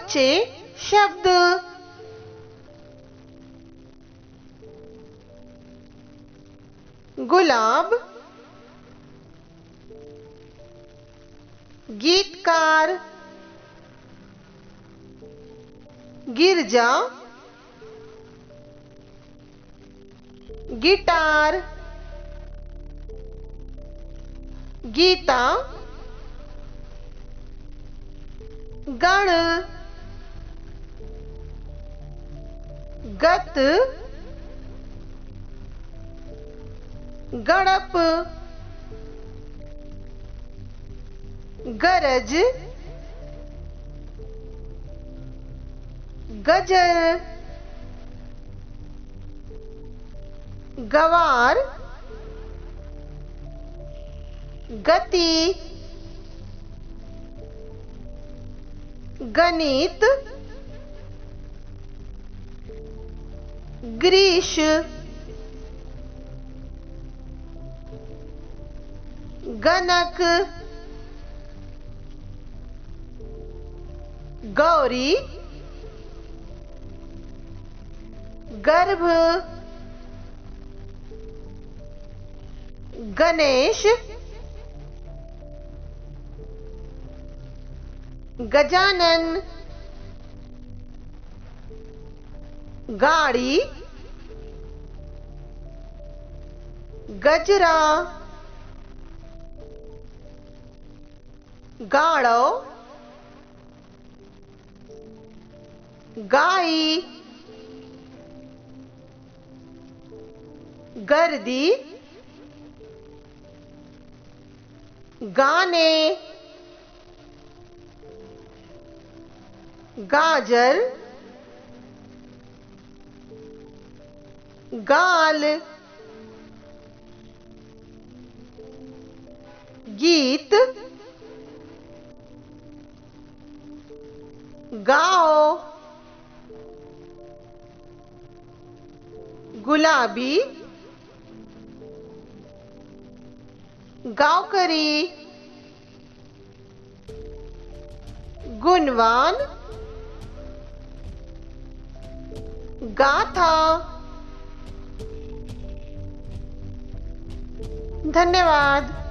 बच्चे शब्द। गुलाब, गीतकार, गिरजा, गिटार, गीता, गण, गत, गड़प, गरज, गजर, गवार, गति, गणित, ग्रीश, गणक, गौरी, गर्भ, गणेश, गजानन, गाड़ी, गजरा, गाड़ो, गाई, गर्दी, गाने, गाजर, गाल, गीत, गाओ, गुलाबी, गावकरी, गुणवान, गाथा। धन्यवाद।